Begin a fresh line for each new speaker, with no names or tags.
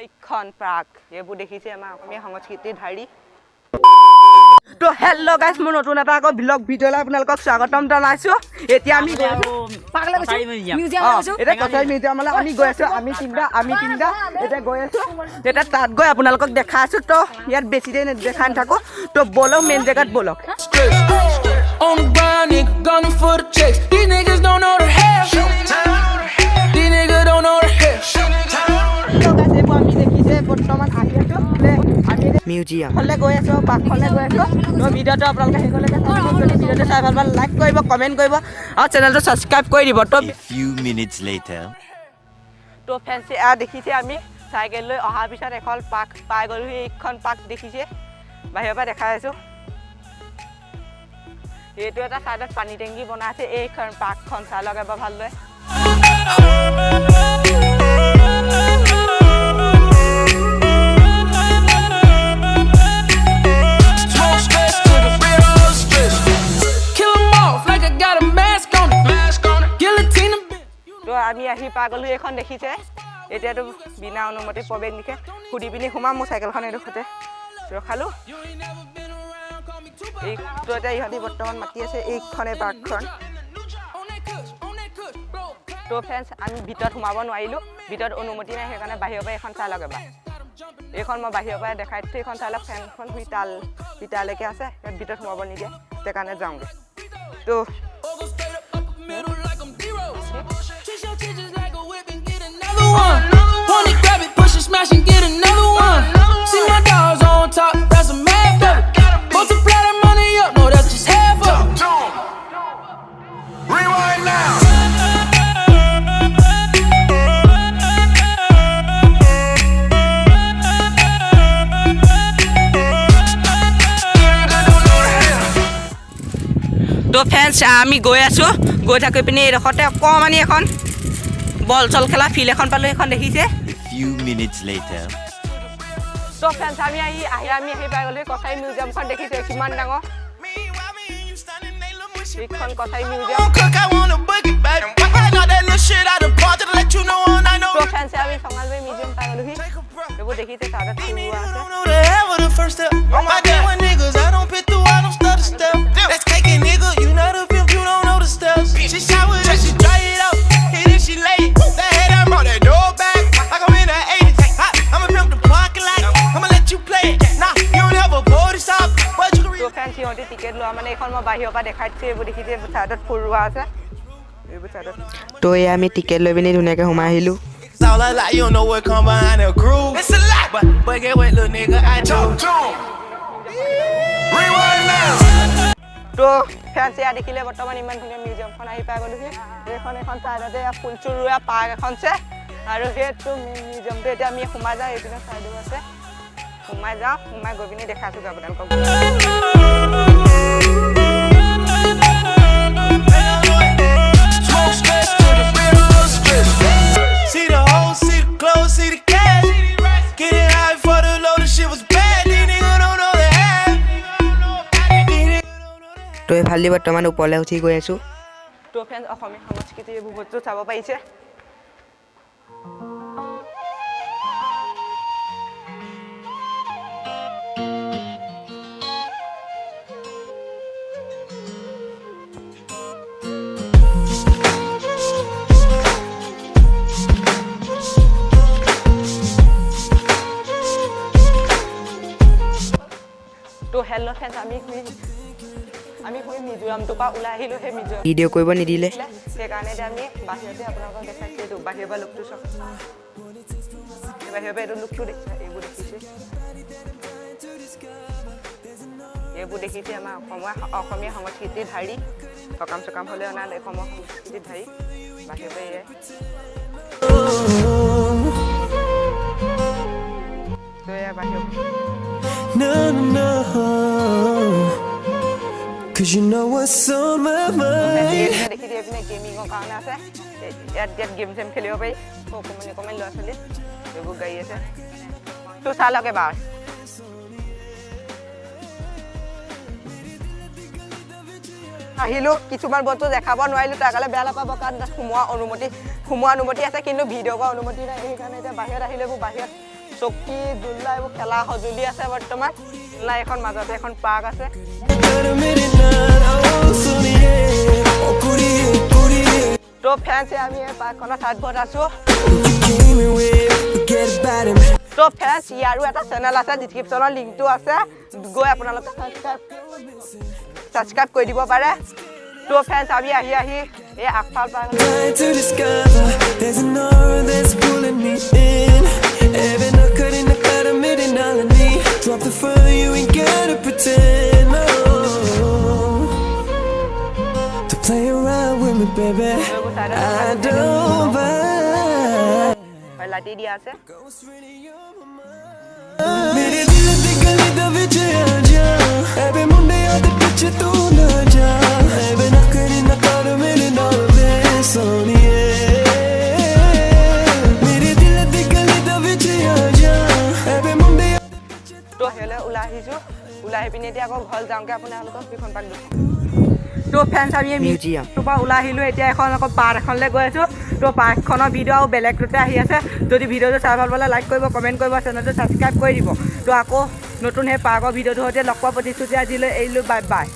এইখন পাৰ্ক এইবোৰ দেখিছে আমাৰ অসমীয়া সংস্কৃতিৰ ধাৰী তো হেল্ল' গাইছ মোৰ নতুন এটা আকৌ ব্লগ ভিডিঅ'লৈ আপোনালোকক স্বাগতম জনাইছোঁ এতিয়া আমি এতিয়া কছাৰী মিউজিয়ামলৈ আমি গৈ আছোঁ আমি তিনিটা এতিয়া গৈ আছোঁ এতিয়া তাত গৈ আপোনালোকক দেখাই আছোঁ তো ইয়াত বেছি দেৰি দেখাই নাথাকোঁ তো ব'লক মেইন জেগাত ব'লক
On the ground, nigga, gunning for the checks. These niggas don't know the half. These niggas don't know the half.
আমি দেখিছে বৰ্তমান আহি আছোঁ মিউজিয়াম হ'লে গৈ আছোঁ পাৰ্কখনলৈ গৈ আছোঁ তো ভিডিঅ'টো আপোনালোকে শেষলৈকে যদি ভিডিঅ'টো চাই ভাল লাইক কৰিব কমেণ্ট কৰিব আৰু চেনেলটো ছাবস্ক্ৰাইব কৰি দিব তো তো ফেঞ্চি দেখিছে আমি চাইকেল লৈ অহাৰ পিছত এখন পাৰ্ক পাই গ'লোঁ এইখন পাৰ্ক দেখিছে বাহিৰৰ পৰা দেখাই আছোঁ এইটো এটা চাইডত পানী টেংকি বনাই আছে এইখন পাৰ্কখন চাই লওক এবাৰ ভালদৰে তো আমি আহি পাই গ'লোঁ এইখন দেখিছে এতিয়াতো বিনা অনুমতি প্ৰৱেশ নিষেধ সুধি পিনি সোমাম মোৰ চাইকেলখন এইডোখৰতে ৰখালোঁ এইটো এতিয়া ইহঁতি বৰ্তমান মাতি আছে এইখনে পাৰ্কখন তো ফ্ৰেণ্ডছ আমি ভিতৰত সোমাব নোৱাৰিলোঁ ভিতৰত অনুমতি নাই সেইকাৰণে বাহিৰৰ পৰা এইখন চাই লওক এবাৰ এইখন মই বাহিৰৰ পৰা দেখাই দিছোঁ এইখন চাই লওক ফেনখন ভিতৰলৈকে আছে ইয়াত ভিতৰত সোমাব নিদিয়ে সেইকাৰণে যাওঁগৈ তো তো ফ্ৰেণ্ডছ আমি গৈ আছোঁ গৈ থাকি পিনি এইডোখৰতে অকণমানি এখন বল চল খেলা ফিল্ড এখন পালোঁ এইখন দেখিছে তো ফ্ৰেণ্ডছ আমি আহি পাই গ'লোঁ কছাৰী মিউজিয়ামখন দেখিছে কিমান ডাঙৰ এইখন কছাৰী মিউজিয়াম তো ফ্ৰেণ্ডছ আমি চঙালবাৰী মিউজিয়াম পাই গ'লোহি এইবোৰ দেখিছে তাতে সিহঁতি টিকেট লোৱা মানে এইখন মই বাহিৰৰ পৰা দেখাই দিছোঁ এইবোৰ দেখিছে এইবোৰ চাইডত ফুল ৰোৱা আছে এইবোৰ চাইডত তো এই আমি টিকেট লৈ পিনি ধুনীয়াকৈ সোমাই আহিলোঁ তো ফেঞ্চ এয়া দেখিলে বৰ্তমান ইমান ধুনীয়া মিউজিয়ামখন আহি পাই গ'লোহি এখন চাইডতে ফুল চুল ৰোৱা পাৰ্ক এখন আছে আৰু সেইটো মিউজিয়ামটো এতিয়া আমি সোমাই যাওঁ এইপিনে চাইডো আছে সোমাই যাওঁ সোমাই গৈ পিনি দেখাইছোঁ আপোনালোকক তো এইফালে বৰ্তমান ওপৰলৈ উঠি গৈ আছোঁ তো ফ্ৰেণ্ডছ অসমীয়া সংস্কৃতিৰ এইবোৰ বস্তু চাব পাৰিছে তো হেল্ল' ফ্ৰেণ্ডছ আমি মিজোৰামটোৰ পৰা ওলাই আহিলোঁ সেই মিজোৰাম ভিডিঅ' কৰিব নিদিলে সেইকাৰণে এতিয়া আমি বাহিৰতে আপোনালোকক দেখাইছোঁ এইটো বাহিৰৰ পৰা লুকটো চাওক বাহিৰৰ পৰা এইটো লুকটো দেখিছে এইবোৰ দেখিছে আমাৰ অসমীয়া সংস্কৃতিৰ ধাৰী সকাম চকাম হ'লে অনা অসমৰ সংস্কৃতিৰ ধাৰী বাহিৰৰ পৰা এয়াই তো এয়া বাহিৰৰ
Cause you know what's on my mind.
দেখি দিয়ে পিনে গেমিঙৰ কাৰণে আছে ইয়াত গেম চেম খেলিব পাৰি অকণমানি ল'ৰা ছোৱালী এইবোৰ গাড়ী আছে তো চাই লওক এবাৰ আহিলোঁ কিছুমান বস্তু দেখাব নোৱাৰিলোঁ তাৰ কাৰণে বেয়া নাপাব কাৰণ সোমোৱা অনুমতি আছে কিন্তু ভিডিঅ' কৰা অনুমতি নাই সেইকাৰণে এতিয়া বাহিৰত আহিলে বাহিৰত চকী দুল্লা এইবোৰ খেলা সঁজুলি আছে বৰ্তমান না এখন মাজতে এখন পাৰ্ক আছে তো ফ্ৰেণ্ডছ আমি এই পাৰ্কখনৰ ঠাইত বহুত আছোঁ তো ফ্ৰেণ্ডছ ইয়াৰো এটা চেনেল আছে ডিছক্ৰিপশ্যনৰ লিংকটো আছে গৈ আপোনালোকে ছাবস্ক্ৰাইব কৰি দিব পাৰে তো ফ্ৰেণ্ডছ আমি আহি এই আগফাল park
To discover there's an aura that's pulling me in. Every nook in the better melody. Drop the phone, you ain't gotta pretend. No. To play around with me, baby. I don't mind.
লাইটি দিয়া আছে
मेरे दिल दी गली दा विच आ जा ऐबे मुंडे आदे पिछे तू ना जा ऐबे ना करी ना कर मेरे नाल वे सोनिए मेरे दिल दी गली दा विच आ जा ऐबे मुंडे
তো হেলে ওলাই আহিছোঁ ওলাই আহি পিনে এতিয়া আকৌ ঘৰ যাওঁগৈ আপোনালোকক সেইখন পাৰ্ক দেখুৱাম তো ফ্ৰেণ্ডছ আমি মিউজিয়ামটোৰ পৰা ওলাই আহিলোঁ এতিয়া এখন আকৌ পাৰ্ক এখনলৈ গৈ আছোঁ তো পাৰ্কখনৰ ভিডিঅ' আৰু বেলেগটোতে আহি আছে যদি ভিডিঅ'টো চাই ভাল পালে লাইক কৰিব কমেণ্ট কৰিব চেনেলটো ছাবস্ক্ৰাইব কৰি দিব তো আকৌ নতুন সেই পাৰ্কৰ ভিডিঅ'টোৰ সৈতে লগ পোৱা প্ৰতিশ্ৰুতি আজিলৈ এৰিলোঁ বাই বাই